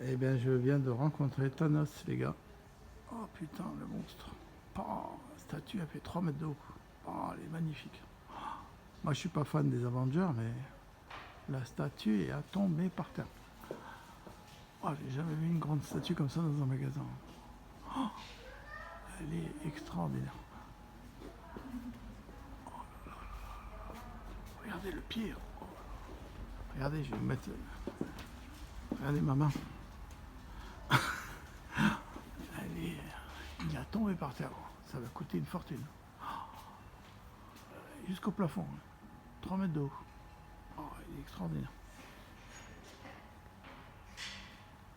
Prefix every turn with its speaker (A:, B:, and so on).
A: Eh bien, je viens de rencontrer Thanos, les gars. Oh putain, le monstre. Oh, la statue, elle fait 3 mètres de haut. Oh, elle est magnifique. Moi, je suis pas fan des Avengers, mais la statue est à tomber par terre. Oh, j'ai jamais vu une grande statue comme ça dans un magasin. Oh, elle est extraordinaire. Regardez le pied. Oh, regardez, je vais me mettre. Regardez ma main. Il a tombé par terre. Ça va coûter une fortune. Jusqu'au plafond. 3 mètres de haut. Oh, il est extraordinaire.